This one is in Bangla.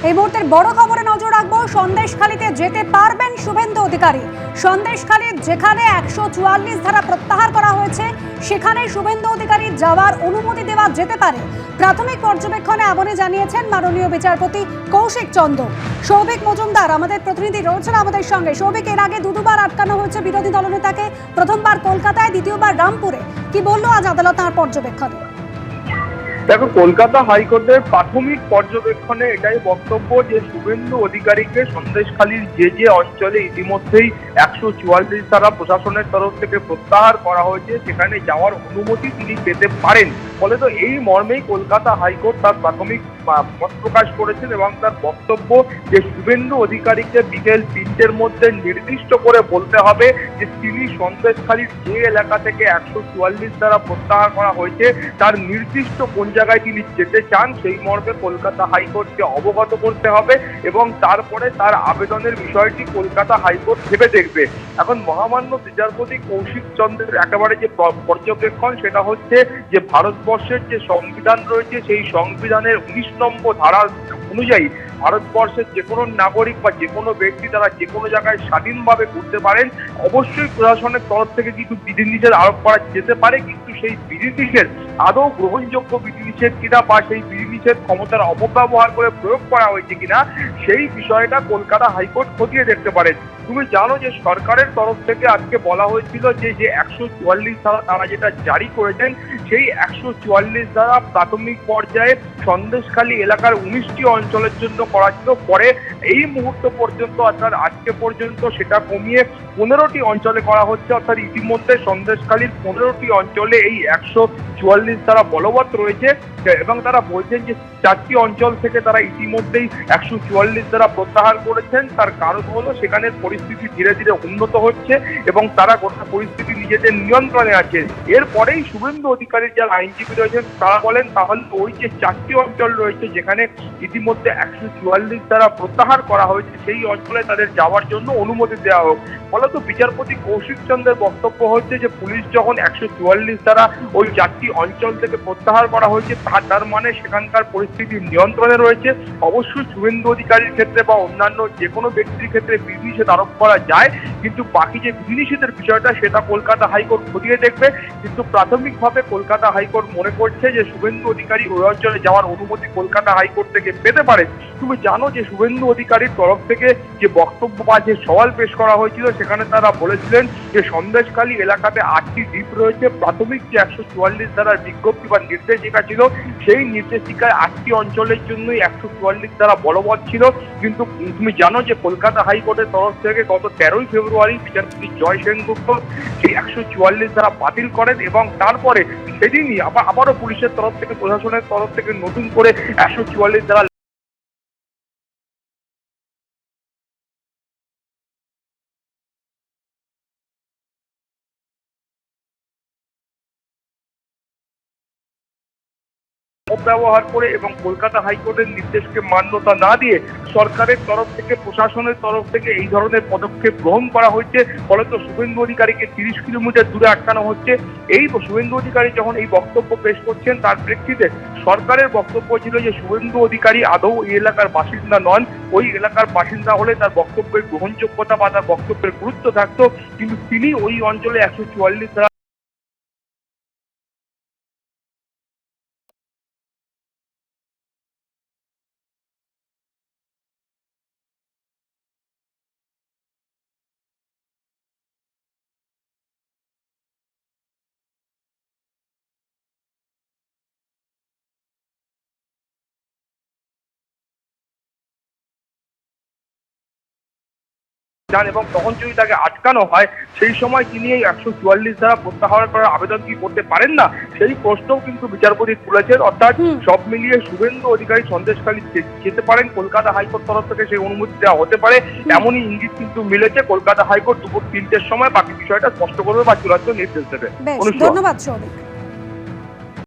এই মুহূর্তের বড় খবরে নজর রাখবো। সন্দেশখালীতে যেতে পারবেন শুভেন্দু অধিকারী। সন্দেশখালীর যেখানে 144 ধারা প্রত্যাহার করা হয়েছে সেখানে শুভেন্দু অধিকারী যাওয়ার অনুমতি দেওয়া যেতে পারে। প্রাথমিক পর্যবেক্ষণে এমনই জানিয়েছেন মাননীয় বিচারপতি কৌশিক চন্দ্র। সৌভিক মজুমদার আমাদের প্রতিনিধি রয়েছেন আমাদের সঙ্গে। সৌভিক, এর আগে দুবার আটকানো হয়েছে বিরোধী দলনেতাকে, প্রথমবার কলকাতায়, দ্বিতীয়বার রামপুরে। কি বললো আজ আদালত তাঁর পর্যবেক্ষণে? দেখো, কলকাতা হাইকোর্টের প্রাথমিক পর্যবেক্ষণে এটাই বক্তব্য যে শুভেন্দু অধিকারীকে সন্দেশখালীর যে অঞ্চলে ইতিমধ্যেই 144 ধারা প্রশাসনের তরফ থেকে প্রত্যাহার করা হয়েছে সেখানে যাওয়ার অনুমতি তিনি পেতে পারেন। ফলে তো এই মর্মেই কলকাতা হাইকোর্ট তার প্রাথমিক মত প্রকাশ করেছেন এবং তার বক্তব্য যে শুভেন্দু অধিকারীকে বিকেল 3টের মধ্যে নির্দিষ্ট করে বলতে হবে যে তিনি সন্দেশখালীর যে এলাকা থেকে 144 ধারা প্রত্যাহার করা হয়েছে তার নির্দিষ্ট কোন জায়গায় তিনি যেতে চান সেই মর্মে কলকাতা হাইকোর্টকে অবগত করতে হবে এবং তারপরে তার আবেদনের বিষয়টি কলকাতা হাইকোর্ট ভেবে দেখবে। এখন মহামান্য বিচারপতি কৌশিক চন্দ্রের একেবারে যে পর্যবেক্ষণ সেটা হচ্ছে যে ভারতবর্ষের যে সংবিধান রয়েছে সেই সংবিধানের 19 নম্বর ধারা অনুযায়ী ভারতবর্ষের যে কোনো নাগরিক বা যে কোনো ব্যক্তি তারা যে কোনো জায়গায় স্বাধীনভাবে ঘুরতে পারেন। অবশ্যই প্রশাসনের তরফ থেকে কিছু বিধিনিষেধ আরোপ করা যেতে পারে, কিন্তু সেই বিধিনিষেধ আদৌ গ্রহণযোগ্য বিধিনিষেধ কিনা বা সেই বিধিনিষেধ ক্ষমতার অপব্যবহার করে প্রয়োগ করা হয়েছে কিনা সেই বিষয়টা কলকাতা হাইকোর্ট খতিয়ে দেখতে পারে। তুমি জানো যে সরকারের তরফ থেকে আজকে বলা হয়েছিল যে 144 ধারা তারা যেটা জারি করেছেন সেই 144 ধারা প্রাথমিক পর্যায়ে সন্দেশখালী এলাকার 19টি অঞ্চলের জন্য করা ছিল। পরে এই মুহূর্ত পর্যন্ত অর্থাৎ আজকে পর্যন্ত সেটা কমিয়ে 15টি অঞ্চলে করা হচ্ছে। অর্থাৎ ইতিমধ্যে সন্দেশখালীর 15টি অঞ্চলে এই 144 ধারা বলবৎ রয়েছে এবং তারা বলছেন যে 4টি অঞ্চল থেকে তারা ইতিমধ্যেই 144 ধারা প্রত্যাহার করেছেন। তার কারণ হলো সেখানের পরিস্থিতি ধীরে ধীরে উন্নত হচ্ছে এবং তারা গোটা পরিস্থিতি নিজেদের নিয়ন্ত্রণে আছে। এরপরেই শুভেন্দু অধিকারীর যারা আইনজীবী রয়েছেন তারা বলেন তাহলে ওই যে 4টি অঞ্চল রয়েছে যেখানে ইতিমধ্যে 144 ধারা প্রত্যাহার করা হয়েছে সেই অঞ্চলে তাদের যাওয়ার জন্য অনুমতি দেওয়া হোক। ফলত বিচারপতি কৌশিক চন্দ্রের বক্তব্য হচ্ছে যে পুলিশ যখন 144 ধারা ওই 4টি অঞ্চল থেকে প্রত্যাহার করা হয়েছে তার মানে সেখানকার পরিস্থিতি নিয়ন্ত্রণে রয়েছে। অবশ্যই শুভেন্দু অধিকারীর ক্ষেত্রে বা অন্যান্য যে কোনো ব্যক্তির ক্ষেত্রে বিধিনিষেধ আরোপ করা যায়, কিন্তু বাকি যে বিধিনিষেধের বিষয়টা সেটা কলকাতা হাইকোর্ট খতিয়ে দেখবে। কিন্তু প্রাথমিকভাবে কলকাতা হাইকোর্ট মনে করছে যে শুভেন্দু অধিকারী ওই অঞ্চলে যাওয়ার অনুমতি কলকাতা হাইকোর্ট থেকে পেতে পারে। তুমি জানো যে শুভেন্দু অধিকারীর তরফ থেকে যে বক্তব্য বা যে সওয়াল পেশ করা হয়েছিল সেখানে তারা বলেছিলেন যে সন্দেশখালী এলাকাতে 8টি দ্বীপ রয়েছে। প্রাথমিক যে 144 ধারার বিজ্ঞপ্তি বা নির্দেশিকা ছিল সেই নির্দেশিকায় 8টি অঞ্চলের জন্যই 144 ধারা বলবৎ ছিল। কিন্তু তুমি জানো যে কলকাতা হাইকোর্টের তরফ থেকে গত 13ই ফেব্রুয়ারি বিচারপতি জয় সেনগুপ্ত সেই 144 ধারা বাতিল করেন এবং তারপরে সেদিনই আবারও পুলিশের তরফ থেকে প্রশাসনের তরফ থেকে নতুন করে 144 ধারা অপব্যবহার করে এবং কলকাতা হাইকোর্টের নির্দেশকে মান্যতা না দিয়ে সরকারের তরফ থেকে প্রশাসনের তরফ থেকে এই ধরনের পদক্ষেপ গ্রহণ করা হয়েছে। ফলত শুভেন্দু অধিকারীকে 30 কিলোমিটার দূরে আটকানো হচ্ছে। এই শুভেন্দু অধিকারী যখন এই বক্তব্য পেশ করছেন তার প্রেক্ষিতে সরকারের বক্তব্য ছিল যে শুভেন্দু অধিকারী আদৌ এই এলাকার বাসিন্দা নন। ওই এলাকার বাসিন্দা হলে তার বক্তব্যের গ্রহণযোগ্যতা বা তার বক্তব্যের গুরুত্ব থাকতো, কিন্তু তিনি ওই অঞ্চলে 144 ধারা যান এবং তখন যদি তাকে আটকানো হয় সেই সময় তিনি এই 144 ধারা প্রত্যাহার করার আবেদন কি করতে পারেন না, সেই প্রশ্নও কিন্তু বিচারপতি তুলেছেন। অর্থাৎ সব মিলিয়ে শুভেন্দু অধিকারী সন্দেশখালী যেতে পারেন, কলকাতা হাইকোর্ট তরফ থেকে সেই অনুমতি দেওয়া হতে পারে এমনই ইঙ্গিত কিন্তু মিলেছে। কলকাতা হাইকোর্ট দুপুর 3টের সময় বাকি বিষয়টা স্পষ্ট করবে বা চূড়ান্ত নির্দেশ দেবে। ধন্যবাদ সৌভিক।